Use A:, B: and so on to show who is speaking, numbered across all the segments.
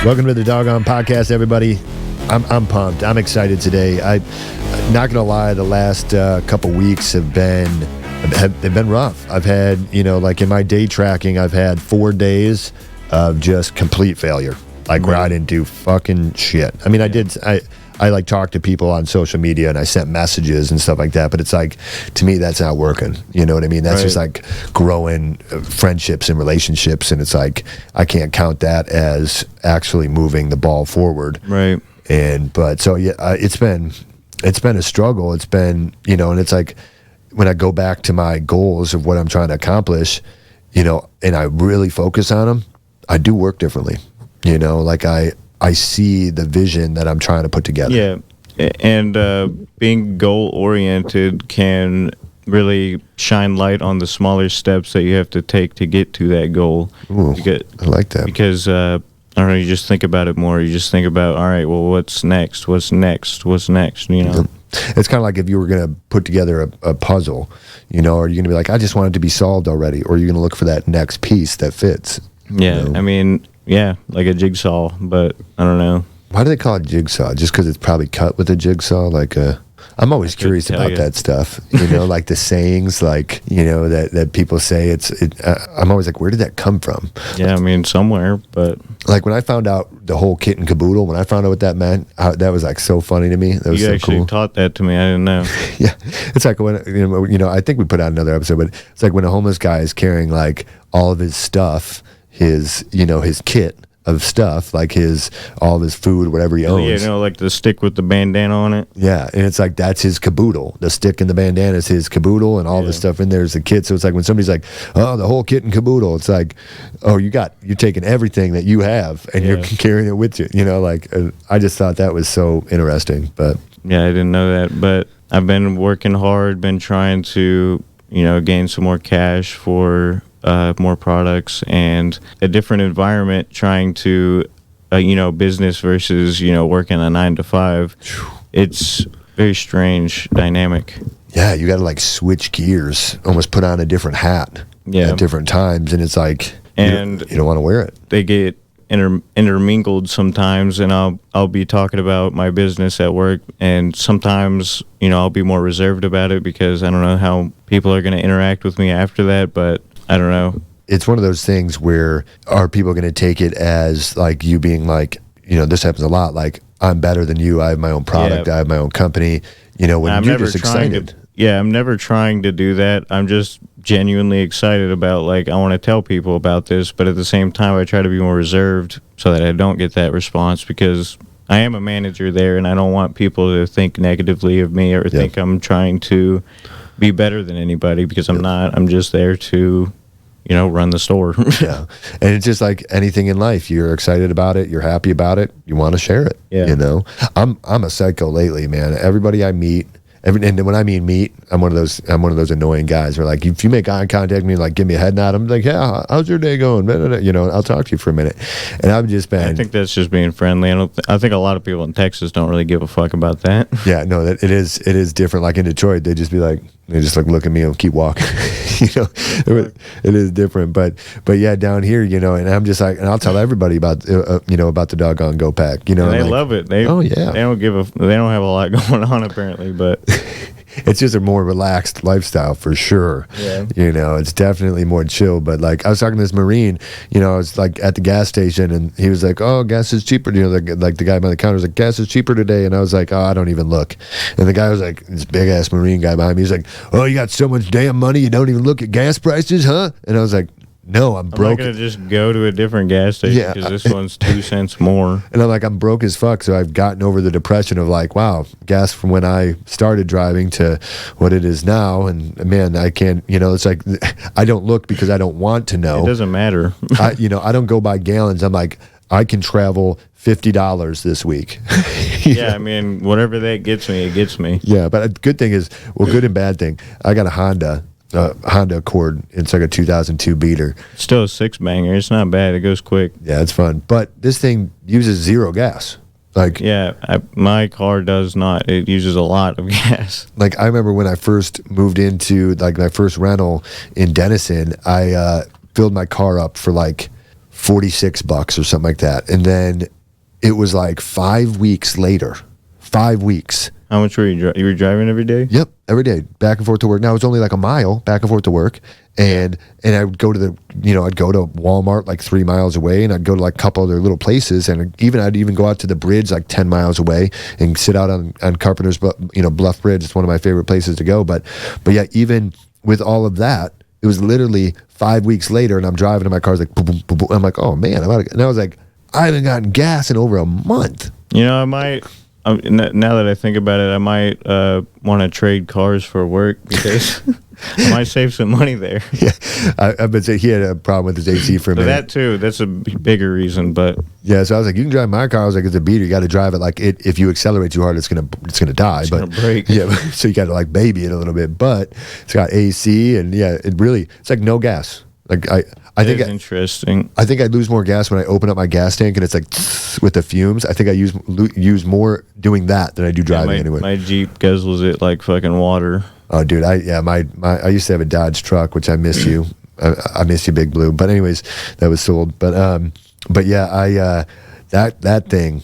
A: Welcome to the Dogon podcast, everybody. I'm pumped. I'm excited today. I'm not gonna lie, the last couple weeks have been rough. I've had, like in my day tracking, I've had 4 days of just complete failure, like where I didn't do fucking shit. I mean, I like talked to people on social media and I sent messages and stuff like that, but it's like, to me, that's not working. You know what I mean? That's just like growing friendships and relationships, and it's like, I can't count that as actually moving the ball forward.
B: Right.
A: But it's been a struggle. It's been, and it's like, when I go back to my goals of what I'm trying to accomplish, and I really focus on them, I do work differently. Like I see the vision that I'm trying to put together.
B: Yeah, and being goal-oriented can really shine light on the smaller steps that you have to take to get to that goal.
A: Ooh, I like that.
B: Because, I don't know, you just think about it more. You just think about, all right, well, what's next? What's next? What's next?
A: It's kind of like if you were going to put together a puzzle, or you're going to be like, I just want it to be solved already, or you're going to look for that next piece that fits.
B: Yeah, I mean... Yeah, like a jigsaw, but I don't know.
A: Why do they call it jigsaw? Just because it's probably cut with a jigsaw? I'm always curious about that stuff. Like the sayings, that people say. I'm always like, where did that come from?
B: Yeah, I mean, somewhere, but...
A: Like when I found out the whole kit and caboodle, when I found out what that meant, that was like so funny to me. That was
B: you
A: so
B: actually
A: cool.
B: taught that to me. I didn't know.
A: Yeah, it's like when I think we put out another episode, but it's like when a homeless guy is carrying like all of his stuff. His kit of stuff, like all of his food, whatever he owns.
B: Yeah, like the stick with the bandana on it.
A: Yeah, and it's like, that's his caboodle. The stick and the bandana is his caboodle, and all this stuff in there is the kit. So it's like when somebody's like, oh, the whole kit and caboodle, it's like, oh, you're taking everything that you have and you're carrying it with you. I just thought that was so interesting. But
B: yeah, I didn't know that. But I've been working hard, been trying to, gain some more cash for more products and a different environment, trying to business versus working a 9 to 5. It's very strange dynamic.
A: Yeah, you got to like switch gears, almost put on a different hat at different times, and it's like, and you don't want to wear it.
B: They get intermingled sometimes, and I'll be talking about my business at work, and sometimes I'll be more reserved about it because I don't know how people are going to interact with me after that, but I don't know.
A: It's one of those things where, are people going to take it as like you being like, this happens a lot, like, I'm better than you, I have my own product, I have my own company, when you're just excited.
B: I'm never trying to do that. I'm just genuinely excited about, like, I want to tell people about this, but at the same time, I try to be more reserved so that I don't get that response, because I am a manager there, and I don't want people to think negatively of me or think I'm trying to be better than anybody, because I'm not. I'm just there to, run the store.
A: Yeah. And it's just like anything in life. You're excited about it. You're happy about it. You want to share it.
B: Yeah.
A: I'm a psycho lately, man. Everybody I meet, and when I mean meet, I'm one of those annoying guys where, like, if you make eye contact with me, like, give me a head nod, I'm like, yeah, how's your day going? I'll talk to you for a minute. And I've just been.
B: I think that's just being friendly. I think a lot of people in Texas don't really give a fuck about that.
A: Yeah, no, it is different. Like in Detroit, they just be like, they just like look at me and keep walking. It is different. But yeah, down here, and I'm just like, and I'll tell everybody about about the Dogon Go Pack.
B: They love it. They don't have a lot going on apparently, but
A: it's just a more relaxed lifestyle for sure.
B: Yeah.
A: It's definitely more chill. But like, I was talking to this Marine, I was like at the gas station, and he was like, oh, gas is cheaper. Like the guy behind the counter was like, gas is cheaper today. And I was like, oh, I don't even look. And the guy was like, this big ass Marine guy behind me, he's like, oh, you got so much damn money, you don't even look at gas prices, huh? And I was like, no, I'm broke.
B: I'm not going to just go to a different gas station because this one's 2 cents more.
A: And I'm like, I'm broke as fuck. So I've gotten over the depression of like, wow, gas from when I started driving to what it is now. And man, I can't, it's like, I don't look because I don't want to know.
B: It doesn't matter.
A: I don't go by gallons. I'm like, I can travel $50 this week.
B: Yeah, I mean, whatever that gets me, it gets me.
A: Yeah, but a good thing is, good and bad thing, I got a Honda Accord. It's like a 2002 beater.
B: Still a 6-banger. It's not bad. It goes quick.
A: Yeah, it's fun. But this thing uses zero gas. Like,
B: yeah, my car does not. It uses a lot of gas.
A: Like, I remember when I first moved into like my first rental in Denison, I filled my car up for like $46 or something like that. And then it was like 5 weeks later. 5 weeks.
B: How much were you? You were driving every day?
A: Yep, every day, back and forth to work. Now it's only like a mile back and forth to work, and I would go to I'd go to Walmart like 3 miles away, and I'd go to like a couple other little places, and I'd even go out to the bridge like 10 miles away and sit out on Carpenter's Bluff Bridge. It's one of my favorite places to go. But yeah, even with all of that, it was literally 5 weeks later, and I'm driving, and my car's like boom, boom, boom, boom. I'm like, oh man, and I was like, I haven't gotten gas in over a month.
B: I might. Now that I think about it, I might want to trade cars for work because I might save some money there.
A: Yeah, I've been saying he had a problem with his AC for a minute.
B: That too, that's a bigger reason. But
A: yeah, so I was like, you can drive my car. I was like, it's a beater. You got to drive it like it. If you accelerate too hard, it's gonna die.
B: It's gonna break.
A: Yeah, so you got to like baby it a little bit. But it's got AC, and yeah, it's like no gas. Like I think
B: it's interesting.
A: I think I lose more gas when I open up my gas tank and it's like with the fumes. I think I use more doing that than I do driving anyway.
B: My Jeep guzzles it like fucking water.
A: Oh, dude, I used to have a Dodge truck, which I miss you. I miss you, Big Blue. But anyways, that was sold. But yeah, that thing,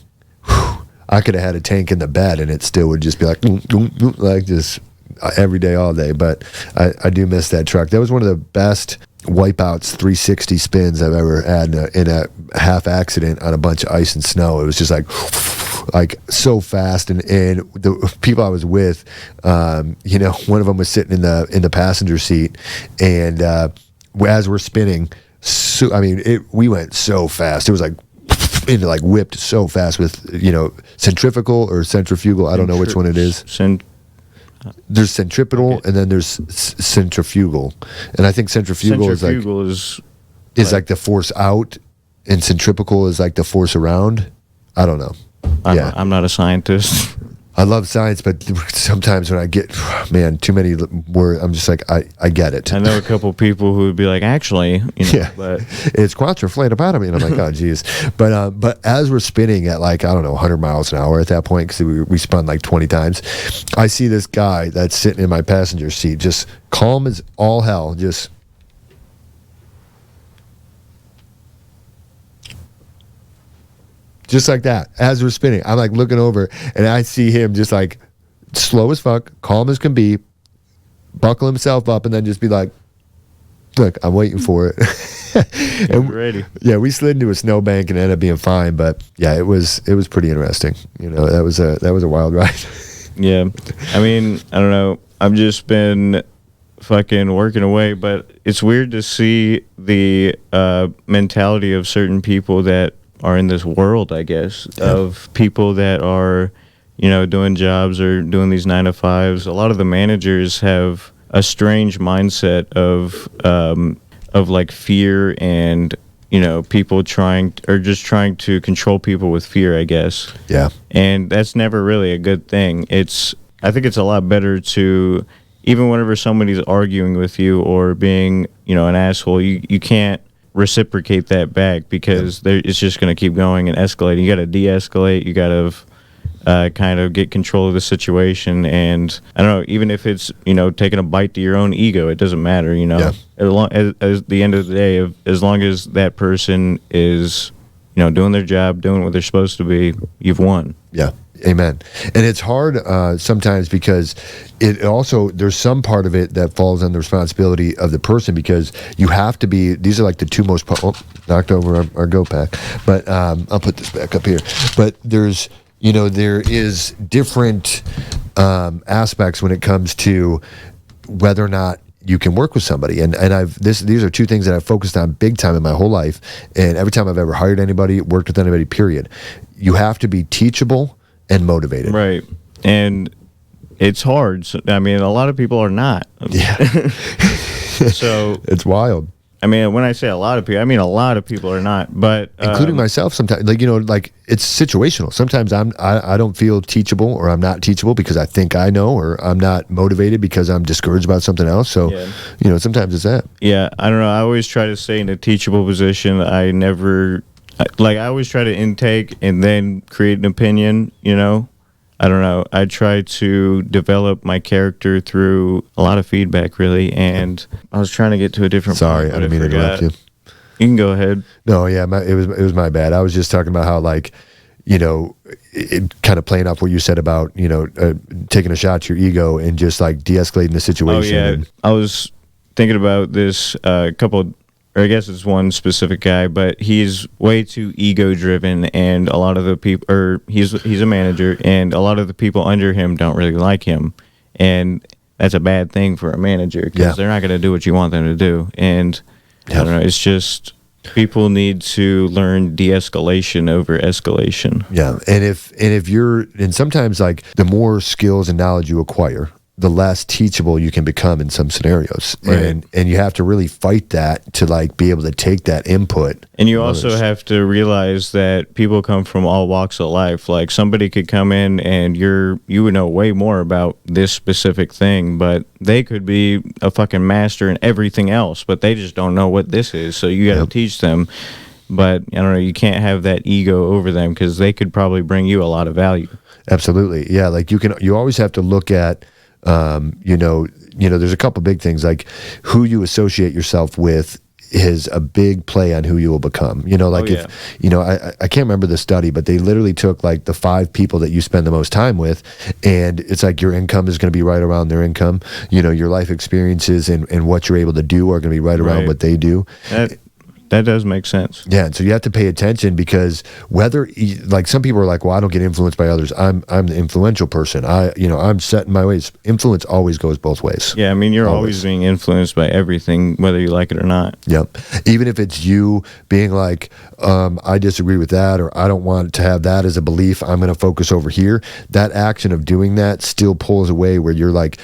A: I could have had a tank in the bed and it still would just be like just every day, all day. But I do miss that truck. That was one of the best Wipeouts 360 spins I've ever had in a half accident on a bunch of ice and snow. It was just like so fast, and the people I was with, one of them was sitting in the passenger seat, and as we're spinning, we went so fast. It was like whipped so fast with centrifugal or centrifugal. I don't know which one it is. There's centripetal, okay, and then there's centrifugal, and I think centrifugal is like the force out, and centripetal is like the force around. I don't know.
B: I'm not a scientist.
A: I love science, but sometimes when I get, too many words, I'm just like, I get it.
B: I know a couple people who would be like, actually,
A: yeah,
B: but
A: it's quadriflatopotomy, and I'm like, oh, geez. But as we're spinning at 100 miles an hour at that point, because we spun like 20 times, I see this guy that's sitting in my passenger seat, just calm as all hell, just like that, as we're spinning. I'm like looking over, and I see him just like slow as fuck, calm as can be, buckle himself up, and then just be like, look, I'm waiting for it. And
B: ready.
A: Yeah, we slid into a snowbank and ended up being fine, but yeah, it was pretty interesting. That was a wild ride.
B: Yeah, I don't know. I've just been fucking working away, but it's weird to see the mentality of certain people that are in this world, I guess, of people that are, doing jobs or doing these 9-to-5s. A lot of the managers have a strange mindset of like fear and, people trying to control people with fear, I guess. Yeah. And that's never really a good thing. I think it's a lot better to, even whenever somebody's arguing with you or being, an asshole, you can't reciprocate that back because it's just going to keep going and escalating. You got to de-escalate. You got to kind of get control of the situation. And I don't know, even if it's taking a bite to your own ego, it doesn't matter. As the end of the day, as long as that person is doing their job, doing what they're supposed to be, you've won. Yeah. Amen. And it's hard sometimes because it also, there's some part of it that falls on the responsibility of the person, because you have to be, these are like the two most, knocked over our Go Pack, but I'll put this back up here. But there's, there is different aspects when it comes to whether or not you can work with somebody. And these are two things that I've focused on big time in my whole life. And every time I've ever hired anybody, worked with anybody, period, you have to be teachable and motivated. Right. And it's hard. A lot of people are not. Yeah. So it's wild. When I say a lot of people, a lot of people are not, but including myself sometimes, it's situational. Sometimes I don't feel teachable, or I'm not teachable because I think I know, or I'm not motivated because I'm discouraged about something else. So, sometimes it's that. Yeah. I don't know. I always try to stay in a teachable position. I always try to intake and then create an opinion, I don't know. I try to develop my character through a lot of feedback, really. And I was trying to get to a different point. Sorry, I didn't mean to interrupt you. You can go ahead.
A: No, yeah, it was my bad. I was just talking about how, like, you know, it kind of playing off what you said about, you know, taking a shot to your ego and just like de-escalating the situation.
B: Oh yeah, I was thinking about this couple, or I guess it's one specific guy, but he's way too ego driven, and a lot of the people, or he's a manager, and a lot of the people under him don't really like him, and that's a bad thing for a manager because they're not going to do what you want them to do, and I don't know, it's just people need to learn de-escalation over escalation.
A: Yeah, and if you're, and sometimes like the more skills and knowledge you acquire, the less teachable you can become in some scenarios.
B: Right.
A: And you have to really fight that to like be able to take that input.
B: And you also have to realize that people come from all walks of life. Like somebody could come in and you would know way more about this specific thing, but they could be a fucking master in everything else, but they just don't know what this is. So you got to teach them. But I don't know, you can't have that ego over them because they could probably bring you a lot of value.
A: Absolutely. Yeah, like you always have to look at you know, there's a couple big things, like who you associate yourself with is a big play on who you will become. You know, like if, you know, I can't remember the study, but they literally took like the 5 people that you spend the most time with, and it's like your income is going to be right around their income. You know, your life experiences and what you're able to do are going to be right around what they do.
B: That does make sense.
A: Yeah, and so you have to pay attention because whether, like some people are like, well, I don't get influenced by others. I'm the influential person. I'm set in my ways. Influence always goes both ways.
B: Yeah, I mean, you're always being influenced by everything, whether you like it or not.
A: Yep. Even if it's you being like, I disagree with that, or I don't want to have that as a belief, I'm going to focus over here. That action of doing that still pulls away where you're like,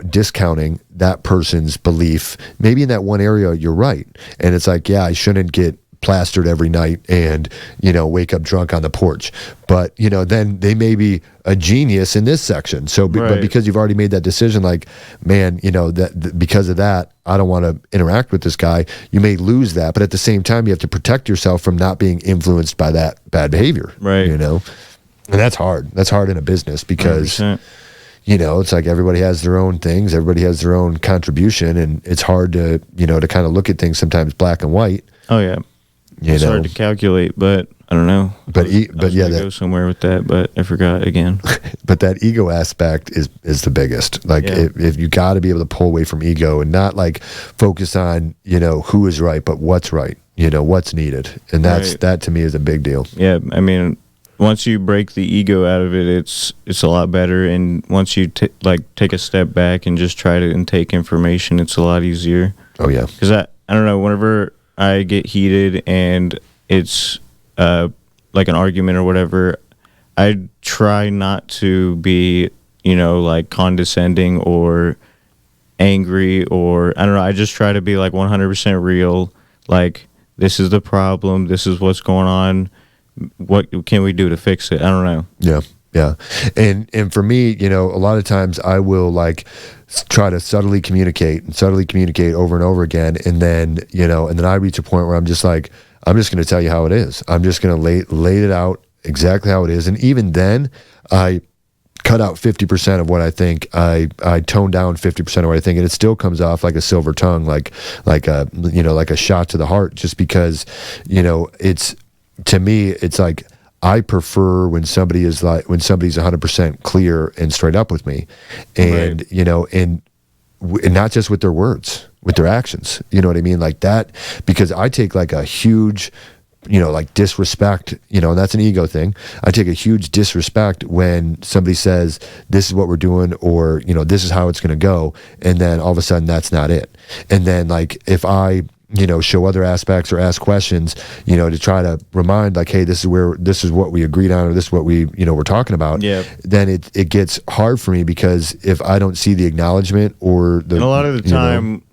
A: discounting that person's belief. Maybe in that one area you're right, and it's like, yeah, I shouldn't get plastered every night and, you know, wake up drunk on the porch, but you know, then they may be a genius in this section. So but because you've already made that decision, like, man, you know, that because of that I don't want to interact with this guy, you may lose that, but at the same time you have to protect yourself from not being influenced by that bad behavior, you know. And that's hard in a business because 100%. You know, it's like everybody has their own things, everybody has their own contribution, and it's hard to, you know, to kind of look at things sometimes black and white.
B: Oh yeah, it's hard to calculate, but I don't know.
A: But yeah,
B: go somewhere with that, but I forgot again.
A: But that ego aspect is the biggest. Like if you got to be able to pull away from ego and not like focus on, you know, who is right, but what's right. You know, what's needed, and that to me is a big deal.
B: Yeah, I mean, once you break the ego out of it, it's a lot better. And once you take a step back and just try to intake information, it's a lot easier.
A: Oh yeah.
B: Because I don't know, whenever I get heated and it's like an argument or whatever, I try not to be, you know, like condescending or angry, or I don't know. I just try to be like 100% real. Like, this is the problem. This is what's going on. What can we do to fix it? I don't know.
A: Yeah. And for me, you know, a lot of times I will like try to subtly communicate over and over again. And then, you know, and then I reach a point where I'm just like, I'm just going to tell you how it is. I'm just going to lay it out exactly how it is. And even then I cut out 50% of what I think. I tone down 50% of what I think, and it still comes off like a silver tongue, like a, you know, like a shot to the heart, just because, you know, to me, it's like, I prefer when somebody's 100% clear and straight up with me, and you know, and not just with their words, with their actions. You know what I mean? Like that, because I take like a huge, you know, like disrespect, you know, and that's an ego thing. I take a huge disrespect when somebody says, this is what we're doing, or, you know, this is how it's going to go. And then all of a sudden that's not it. And then like, if I, you know, show other aspects or ask questions, you know, to try to remind like, hey, this is what we agreed on, or this is what we, you know, we're talking about. Yeah. Then it gets hard for me, because if I don't see the acknowledgement or the, and
B: a lot of the time,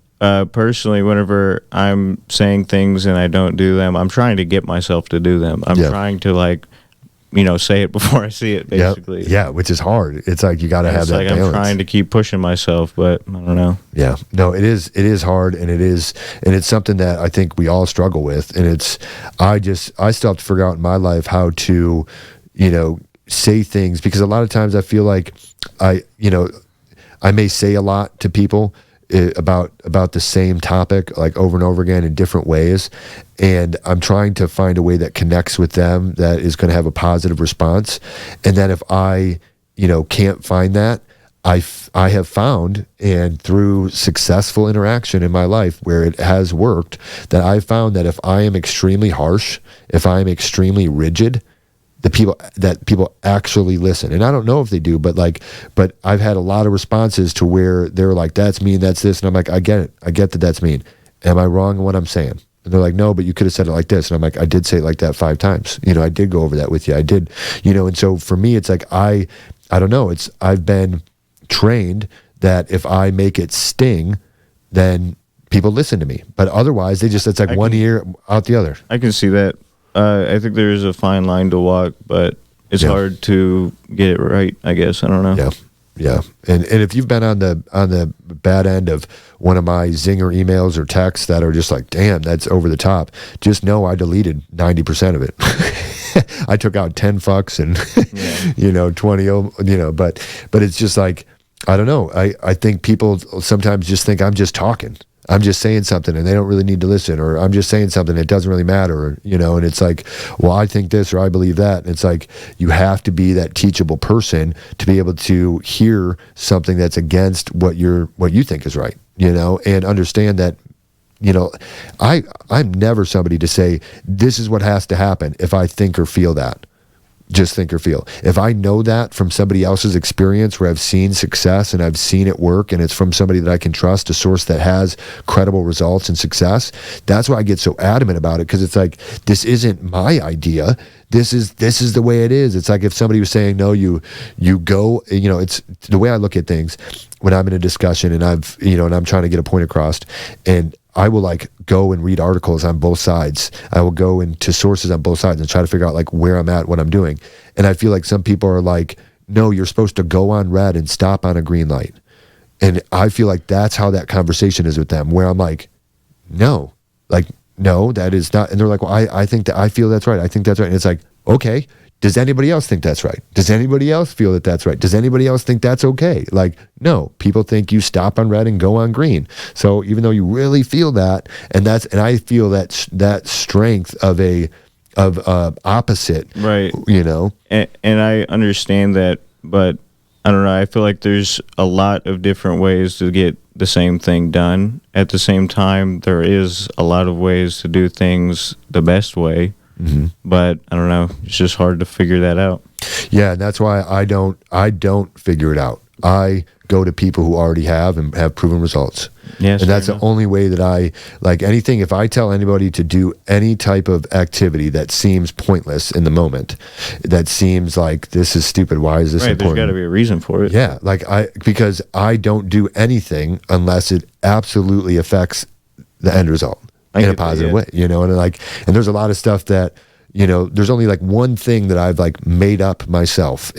B: personally, whenever I'm saying things and I don't do them, I'm trying to get myself to do them. I'm trying to like, you know, say it before I see it, basically.
A: Yeah, which is hard. It's like you got to have that balance.
B: I'm trying to keep pushing myself, but I don't know.
A: Yeah, no, it is hard, and it's something that I think we all struggle with, and I still have to figure out in my life how to, you know, say things, because a lot of times I feel like I may say a lot to people, about the same topic like over and over again in different ways, and I'm trying to find a way that connects with them that is going to have a positive response. And then if I can't find that, I have found, and through successful interaction in my life where it has worked, that I found that if I am extremely harsh, if I am extremely rigid, people actually listen. And I don't know if they do, but I've had a lot of responses to where they're like, that's mean, that's this. And I'm like, I get it. I get that that's mean. Am I wrong in what I'm saying? And they're like, no, but you could have said it like this. And I'm like, I did say it like that 5 times. I did go over that with you. I did, and so for me, it's like, I don't know. I've been trained that if I make it sting, then people listen to me. But otherwise, it's like one ear out the other.
B: I can see that. I think there is a fine line to walk, but it's hard to get it right, I guess. I don't know.
A: Yeah. And if you've been on the bad end of one of my zinger emails or texts that are just like, damn, that's over the top, just know I deleted 90% of it. I took out 10 fucks and 20, but it's just like, I don't know. I think people sometimes just think I'm just talking. I'm just saying something and they don't really need to listen, or I'm just saying something, it doesn't really matter, and it's like, well, I think this or I believe that. And it's like, you have to be that teachable person to be able to hear something that's against what you think is right, and understand that, I'm never somebody to say, this is what has to happen if I think or feel that. Just think or feel. If I know that from somebody else's experience where I've seen success and I've seen it work, and it's from somebody that I can trust, a source that has credible results and success, that's why I get so adamant about it, because it's like, this isn't my idea. This is the way it is. It's like if somebody was saying, no, you go, it's the way I look at things when I'm in a discussion and and I'm trying to get a point across, and I will go and read articles on both sides. I will go into sources on both sides and try to figure out where I'm at, what I'm doing. And I feel like some people are like, no, you're supposed to go on red and stop on a green light. And I feel like that's how that conversation is with them, where I'm like, no, that is not. And they're like, well, I think that, I feel that's right. I think that's right. And it's like, okay, does anybody else think that's right? Does anybody else feel that that's right? Does anybody else think that's okay? No, people think you stop on red and go on green. So even though you really feel that, and I feel that strength of opposite,
B: right? And I understand that, but I don't know. I feel like there's a lot of different ways to get the same thing done. At the same time, there is a lot of ways to do things the best way. Mm-hmm. But I don't know. It's just hard to figure that out.
A: Yeah, and that's why I don't figure it out. I go to people who already have and have proven results. Yes, and that's the only way that I anything. If I tell anybody to do any type of activity that seems pointless in the moment, that seems like this is stupid. Why is this important?
B: There's got to be a reason for it.
A: Yeah, because I don't do anything unless it absolutely affects the end result in a positive way, and there's a lot of stuff that, there's only one thing that I've made up myself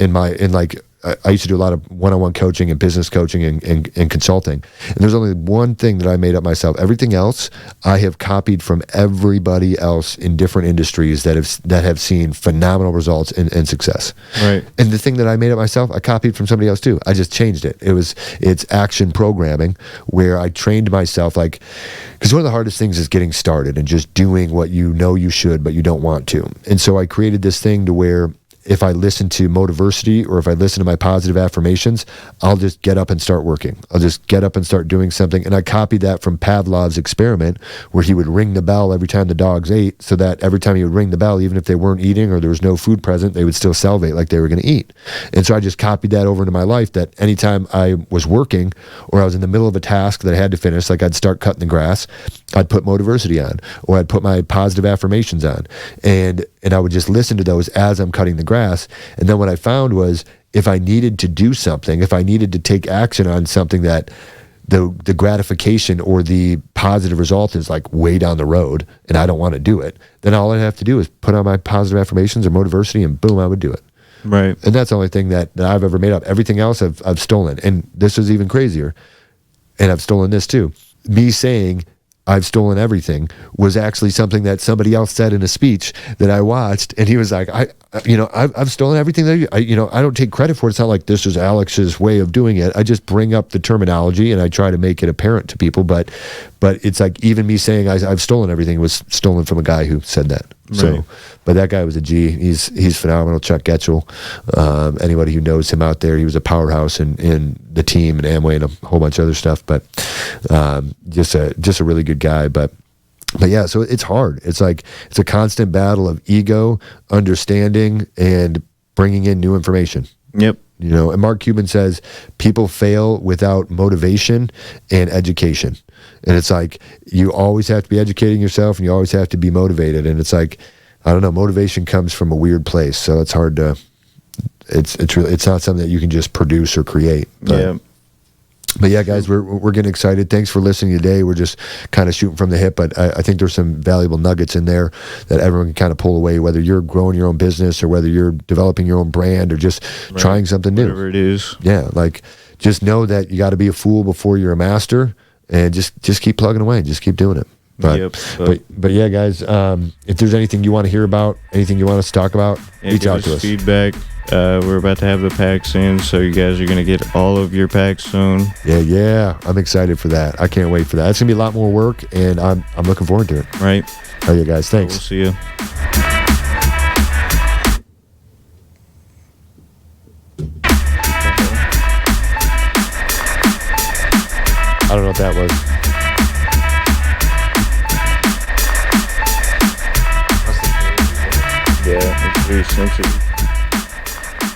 A: I used to do a lot of one-on-one coaching and business coaching and consulting. And there's only one thing that I made up myself. Everything else I have copied from everybody else in different industries that have seen phenomenal results and success.
B: Right.
A: And the thing that I made up myself, I copied from somebody else too. I just changed it. It's action programming, where I trained myself, because one of the hardest things is getting started and just doing what you should, but you don't want to. And so I created this thing to where if I listen to Motiversity or if I listen to my positive affirmations, I'll just get up and start working. I'll just get up and start doing something. And I copied that from Pavlov's experiment, where he would ring the bell every time the dogs ate, so that every time he would ring the bell, even if they weren't eating or there was no food present, they would still salivate like they were going to eat. And so I just copied that over into my life, that anytime I was working or I was in the middle of a task that I had to finish, like I'd start cutting the grass, I'd put Motiversity on, or I'd put my positive affirmations on. And I would just listen to those as I'm cutting the grass. And then what I found was, if I needed to do something, if I needed to take action on something that the gratification or the positive result is way down the road and I don't want to do it, then all I'd have to do is put on my positive affirmations or Motiversity, and boom, I would do it.
B: Right.
A: And that's the only thing that I've ever made up. Everything else I've stolen. And this is even crazier. And I've stolen this too. Me saying, I've stolen everything was actually something that somebody else said in a speech that I watched, and he was like, I've stolen everything that I don't take credit for it. It's not like this is Alex's way of doing it. I just bring up the terminology and I try to make it apparent to people, but it's like even me saying I've stolen everything was stolen from a guy who said that.
B: Right.
A: So, but that guy was a G. He's phenomenal. Chuck Getchell. Anybody who knows him out there, he was a powerhouse in the team and Amway and a whole bunch of other stuff. But just a really good guy. But yeah, so it's hard. It's like it's a constant battle of ego, understanding, and bringing in new information.
B: Yep.
A: And Mark Cuban says people fail without motivation and education. And it's like you always have to be educating yourself and you always have to be motivated. And it's like, I don't know, motivation comes from a weird place. So it's hard to, it's not something that you can just produce or create. But yeah, guys, we're getting excited. Thanks for listening today. We're just kind of shooting from the hip, but I think there's some valuable nuggets in there that everyone can kind of pull away, whether you're growing your own business or whether you're developing your own brand or just trying something new.
B: Whatever it is.
A: Yeah, like just know that you got to be a fool before you're a master, and just keep plugging away. Just keep doing it. But yeah, guys, if there's anything you want to hear about, anything you want us to talk about, reach out to us.
B: Feedback. We're about to have the packs in, so you guys are going to get all of your packs soon.
A: Yeah. I'm excited for that. I can't wait for that. It's going to be a lot more work, and I'm looking forward to it.
B: Right.
A: All right, guys. Thanks.
B: We'll see you.
A: I don't know what that was.
B: Yeah, it's very sensitive.